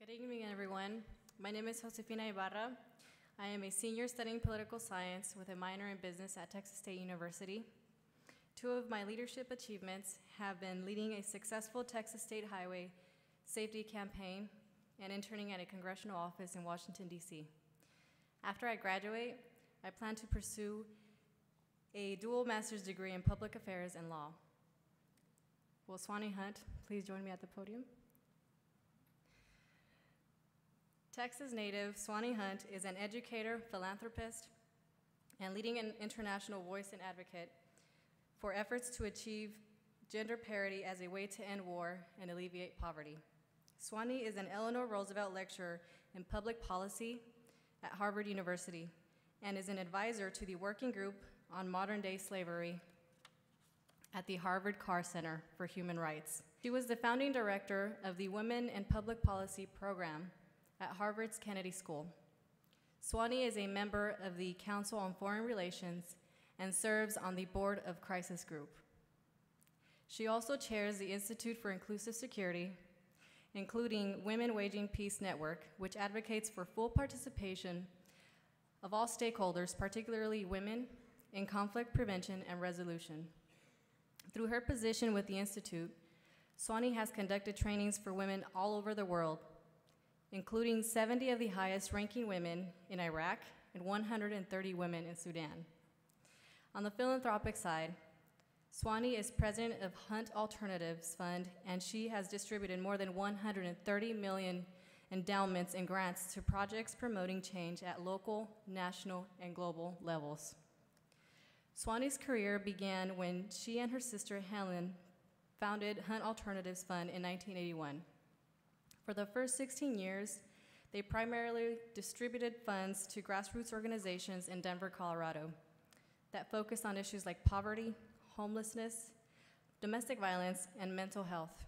Good evening, everyone. My name is Josefina Ibarra. I am a senior studying political science with a minor in business at Texas State University. Two of my leadership achievements have been leading a successful Texas State highway safety campaign and interning at a congressional office in Washington, D.C. After I graduate, I plan to pursue a dual master's degree in public affairs and law. Will Swanee Hunt please join me at the podium? Texas native Swanee Hunt is an educator, philanthropist, and leading an international voice and advocate for efforts to achieve gender parity as a way to end war and alleviate poverty. Swanee is an Eleanor Roosevelt Lecturer in public policy at Harvard University and is an advisor to the Working Group on Modern-Day Slavery at the Harvard Carr Center for Human Rights. She was the founding director of the Women in Public Policy program at Harvard's Kennedy School. Swannee is a member of the Council on Foreign Relations and serves on the board of Crisis Group. She also chairs the Institute for Inclusive Security, including Women Waging Peace Network, which advocates for full participation of all stakeholders, particularly women, in conflict prevention and resolution. Through her position with the Institute, Swanee has conducted trainings for women all over the world, including 70 of the highest ranking women in Iraq and 130 women in Sudan. On the philanthropic side, Swanee is president of Hunt Alternatives Fund, and she has distributed more than 130 million endowments and grants to projects promoting change at local, national, and global levels. Swanee's career began when she and her sister Helen founded Hunt Alternatives Fund in 1981. For the first 16 years, they primarily distributed funds to grassroots organizations in Denver, Colorado, that focused on issues like poverty, homelessness, domestic violence, and mental health.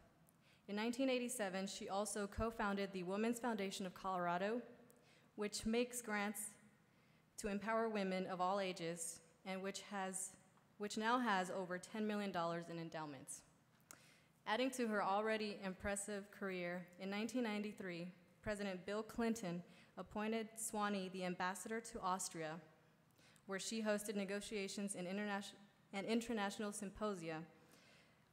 In 1987, she also co-founded the Women's Foundation of Colorado, which makes grants to empower women of all ages, and which now has over $10 million in endowments. Adding to her already impressive career, in 1993, President Bill Clinton appointed Swanee the ambassador to Austria, where she hosted negotiations and international symposia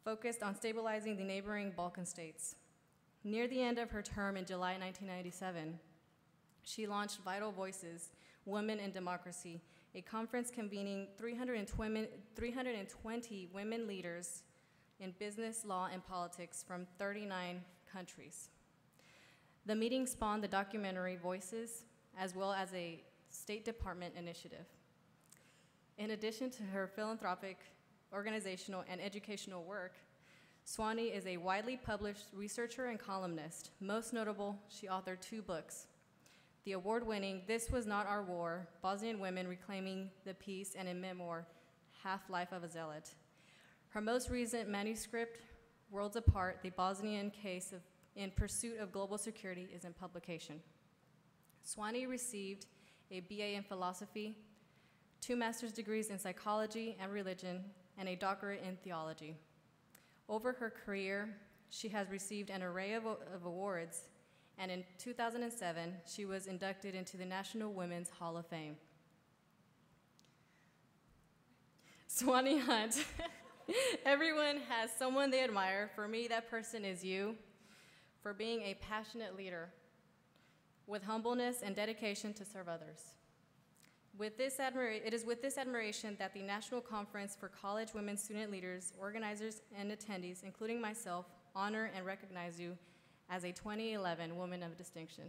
focused on stabilizing the neighboring Balkan states. Near the end of her term in July 1997, she launched Vital Voices, Women in Democracy, a conference convening 320 women leaders in business, law, and politics from 39 countries. The meeting spawned the documentary Voices, as well as a State Department initiative. In addition to her philanthropic, organizational, and educational work, Swanee is a widely published researcher and columnist. Most notable, she authored 2 books: the award-winning This Was Not Our War, Bosnian Women Reclaiming the Peace, and a memoir, Half-Life of a Zealot. Her most recent manuscript, Worlds Apart, The Bosnian Case in Pursuit of Global Security, is in publication. Swanee received a BA in philosophy, 2 master's degrees in psychology and religion, and a doctorate in theology. Over her career, she has received an array of awards, and in 2007, she was inducted into the National Women's Hall of Fame. Swanee Hunt. Everyone has someone they admire. For me, that person is you, for being a passionate leader with humbleness and dedication to serve others. It is with this admiration that the National Conference for College Women Student Leaders, organizers, and attendees, including myself, honor and recognize you as a 2011 Woman of Distinction.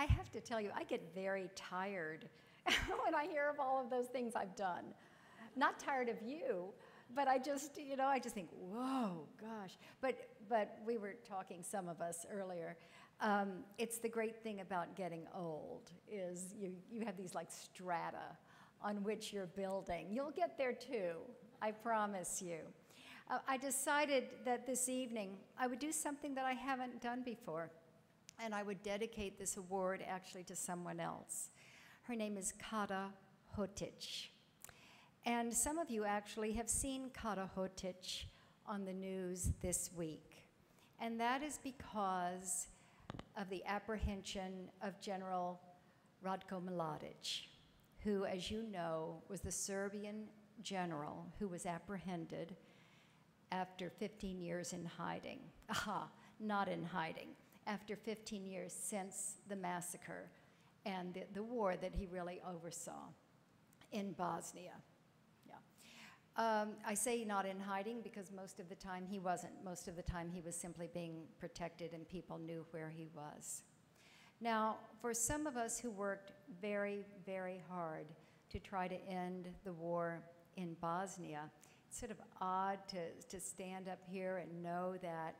I have to tell you, I get very tired when I hear of all of those things I've done. Not tired of you, but I just think, whoa, gosh. But we were talking, some of us earlier, it's the great thing about getting old is you have these like strata on which you're building. You'll get there too, I promise you. I decided that this evening I would do something that I haven't done before, and I would dedicate this award actually to someone else. Her name is Kata Hotic. And some of you actually have seen Kata Hotic on the news this week. And that is because of the apprehension of General Ratko Mladic, who, as you know, was the Serbian general who was apprehended after 15 years in hiding. Aha, not in hiding. After 15 years since the massacre and the war that he really oversaw in Bosnia. I say not in hiding because most of the time he wasn't. Most of the time he was simply being protected and people knew where he was. Now, for some of us who worked very, very hard to try to end the war in Bosnia, it's sort of odd to stand up here and know that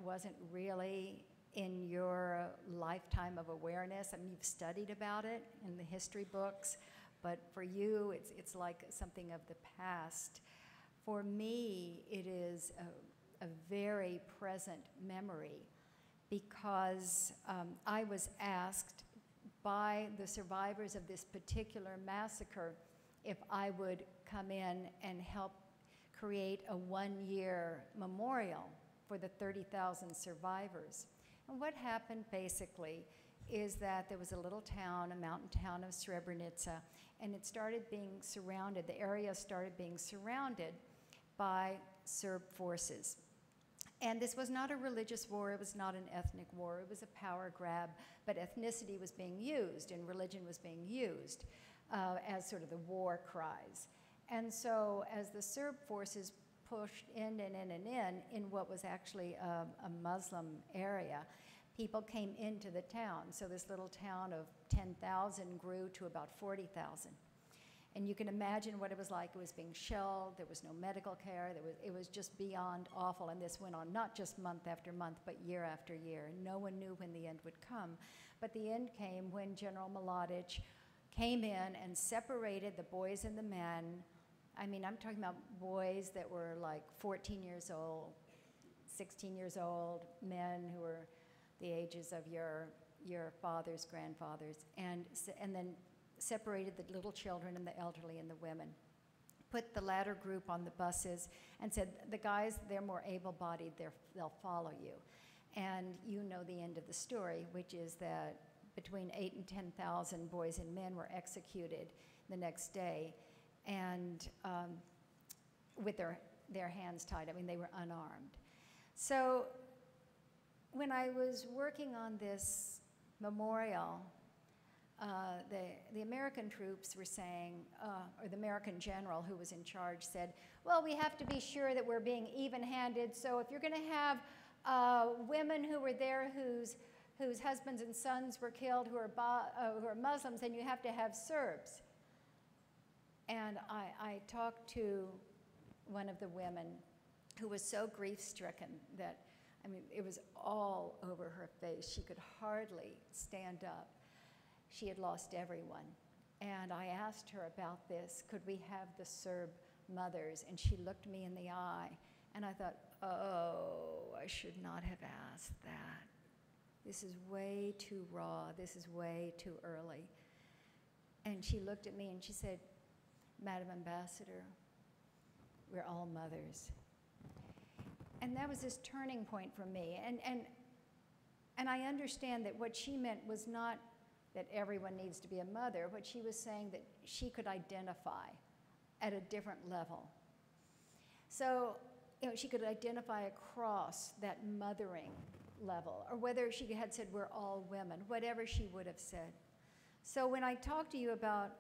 wasn't really in your lifetime of awareness. I mean, you've studied about it in the history books, but for you, it's like something of the past. For me, it is a very present memory because I was asked by the survivors of this particular massacre if I would come in and help create a one-year memorial for the 30,000 survivors. And what happened basically is that there was a little town, a mountain town of Srebrenica, and it started being surrounded, the area started being surrounded by Serb forces. And this was not a religious war, it was not an ethnic war, it was a power grab, but ethnicity was being used and religion was being used as sort of the war cries. And so as the Serb forces pushed in what was actually a Muslim area, people came into the town. So this little town of 10,000 grew to about 40,000. And you can imagine what it was like. It was being shelled, there was no medical care, it was just beyond awful. And this went on not just month after month, but year after year. And no one knew when the end would come. But the end came when General Mladic came in and separated the boys and the men. I mean, I'm talking about boys that were like 14 years old, 16 years old, men who were the ages of your fathers, grandfathers, and then separated the little children and the elderly and the women. Put the latter group on the buses and said, the guys, they're more able-bodied, they'll follow you. And you know the end of the story, which is that between 8,000 and 10,000 boys and men were executed the next day, and with their hands tied. I mean, they were unarmed. So when I was working on this memorial, the American troops were saying, or the American general who was in charge said, well, we have to be sure that we're being even-handed, so if you're going to have women who were there whose husbands and sons were killed who are Muslims, then you have to have Serbs. And I talked to one of the women who was so grief-stricken that, I mean, it was all over her face. She could hardly stand up. She had lost everyone. And I asked her about this, could we have the Serb mothers? And she looked me in the eye, and I thought, oh, I should not have asked that. This is way too raw. This is way too early. And she looked at me and she said, Madam Ambassador, we're all mothers. And that was this turning point for me. And I understand that what she meant was not that everyone needs to be a mother. What she was saying that she could identify at a different level. So, you know, she could identify across that mothering level, or whether she had said we're all women, whatever she would have said. So when I talk to you about,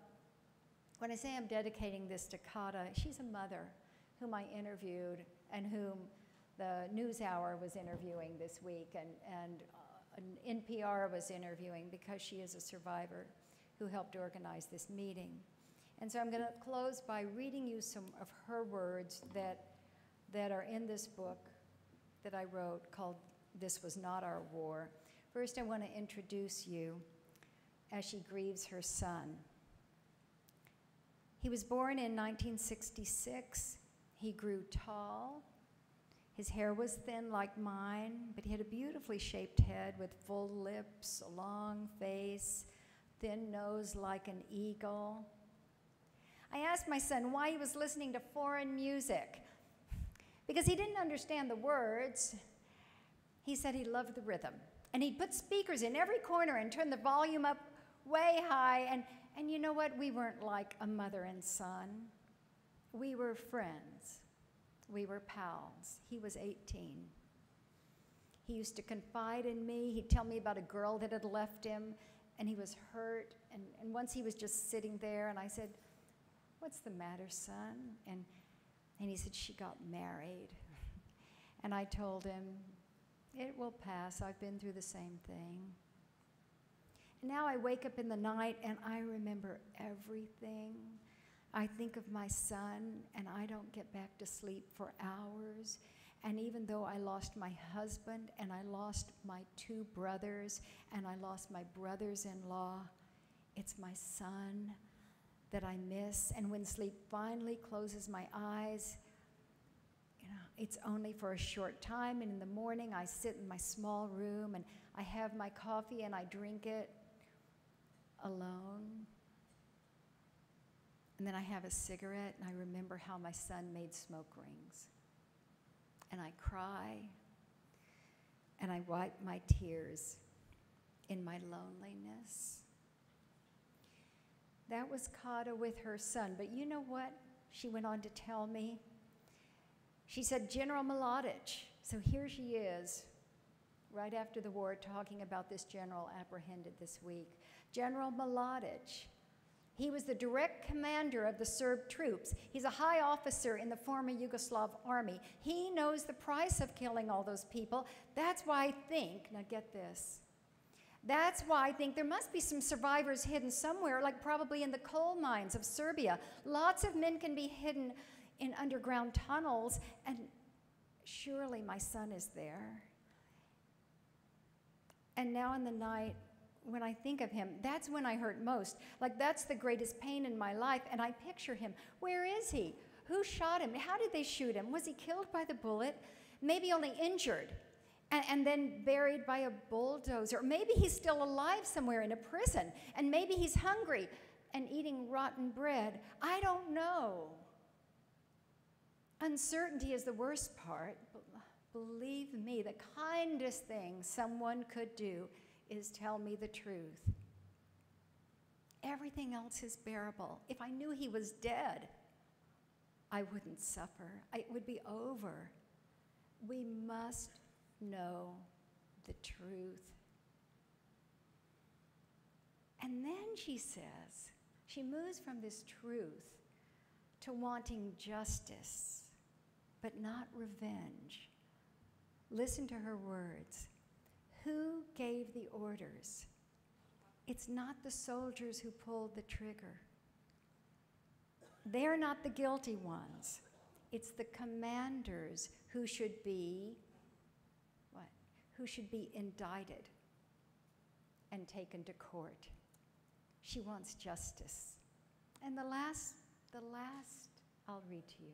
when I say I'm dedicating this to Kata, she's a mother whom I interviewed and whom the NewsHour was interviewing this week, and NPR was interviewing because she is a survivor who helped organize this meeting. And so I'm going to close by reading you some of her words that are in this book that I wrote called This Was Not Our War. First, I want to introduce you as she grieves her son. He was born in 1966. He grew tall. His hair was thin like mine, but he had a beautifully shaped head with full lips, a long face, thin nose like an eagle. I asked my son why he was listening to foreign music, because he didn't understand the words. He said he loved the rhythm, and he'd put speakers in every corner and turn the volume up way high, and you know what? We weren't like a mother and son. We were friends. We were pals. He was 18. He used to confide in me. He'd tell me about a girl that had left him, and he was hurt. And once he was just sitting there, and I said, "What's the matter, son?" And he said, "She got married." And I told him, "It will pass. I've been through the same thing." And now I wake up in the night, and I remember everything. I think of my son, and I don't get back to sleep for hours. And even though I lost my husband, and I lost my 2 brothers, and I lost my brothers-in-law, it's my son that I miss. And when sleep finally closes my eyes, you know, it's only for a short time. And in the morning, I sit in my small room, and I have my coffee, and I drink it alone. And then I have a cigarette, and I remember how my son made smoke rings. And I cry, and I wipe my tears in my loneliness. That was Kata with her son. But you know what she went on to tell me? She said, "General Mladic." So here she is, right after the war, talking about this general apprehended this week. General Mladic. He was the direct commander of the Serb troops. He's a high officer in the former Yugoslav army. He knows the price of killing all those people. That's why I think, now get this, that's why I think there must be some survivors hidden somewhere, like probably in the coal mines of Serbia. Lots of men can be hidden in underground tunnels, and surely my son is there. And now in the night, when I think of him, that's when I hurt most. Like, that's the greatest pain in my life, and I picture him. Where is he? Who shot him? How did they shoot him? Was he killed by the bullet? Maybe only injured, and then buried by a bulldozer. Or maybe he's still alive somewhere in a prison, and maybe he's hungry and eating rotten bread. I don't know. Uncertainty is the worst part. Believe me, the kindest thing someone could do is tell me the truth. Everything else is bearable. If I knew he was dead, I wouldn't suffer. It would be over. We must know the truth. And then she says, she moves from this truth to wanting justice, but not revenge. Listen to her words. Who gave the orders? It's not the soldiers who pulled the trigger. They're not the guilty ones. It's the commanders who should be, what? Who should be indicted and taken to court. She wants justice. And the last I'll read to you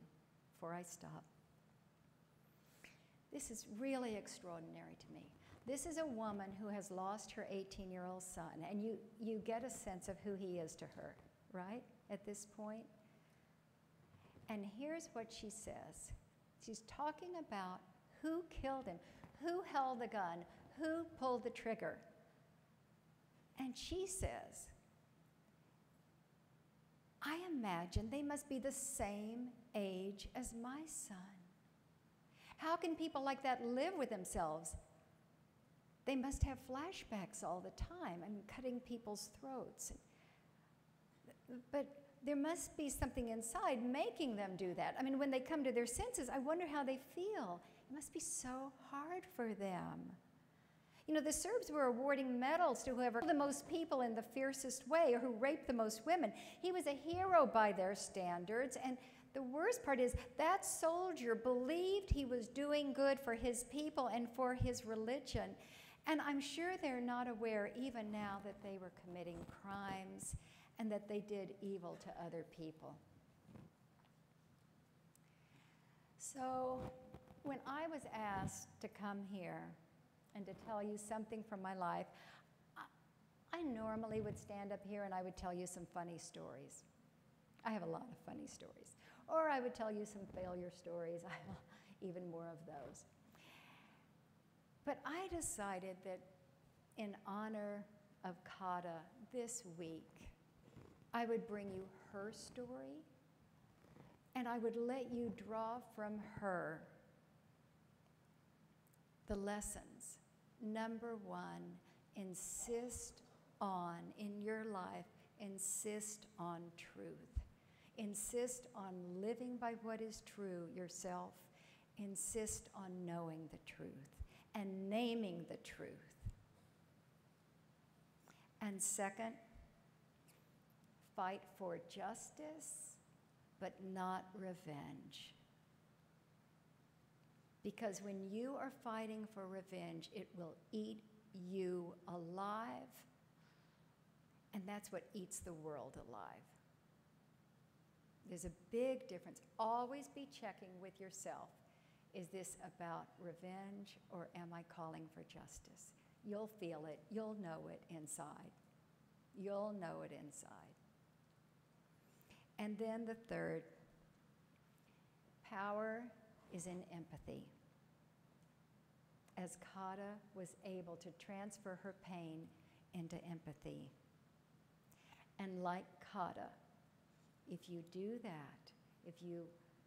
before I stop. This is really extraordinary to me. This is a woman who has lost her 18-year-old son, and you get a sense of who he is to her, right, at this point? And here's what she says. She's talking about who killed him, who held the gun, who pulled the trigger. And she says, I imagine they must be the same age as my son. How can people like that live with themselves? They must have flashbacks all the time and cutting people's throats. But there must be something inside making them do that. I mean, when they come to their senses, I wonder how they feel. It must be so hard for them. You know, the Serbs were awarding medals to whoever killed the most people in the fiercest way or who raped the most women. He was a hero by their standards, and the worst part is that soldier believed he was doing good for his people and for his religion. And I'm sure they're not aware even now that they were committing crimes and that they did evil to other people. So when I was asked to come here and to tell you something from my life, I normally would stand up here and I would tell you some funny stories. I have a lot of funny stories. Or I would tell you some failure stories. I have even more of those. But I decided that in honor of Kata this week, I would bring you her story, and I would let you draw from her the lessons. Number one, insist on, in your life, insist on truth. Insist on living by what is true yourself. Insist on knowing the truth and naming the truth. And second, fight for justice, but not revenge. Because when you are fighting for revenge, it will eat you alive, and that's what eats the world alive. There's a big difference. Always be checking with yourself. Is this about revenge, or am I calling for justice? You'll feel it. You'll know it inside. You'll know it inside. And then the third, power is in empathy. As Kata was able to transfer her pain into empathy. And like Kata, if you do that, if you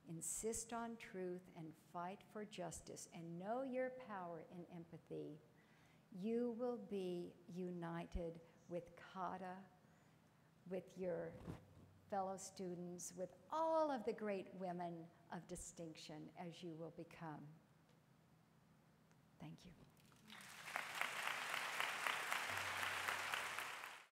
insist on truth and fight for justice and know your power in empathy, you will be united with Kata, with your fellow students, with all of the great women of distinction as you will become. Thank you.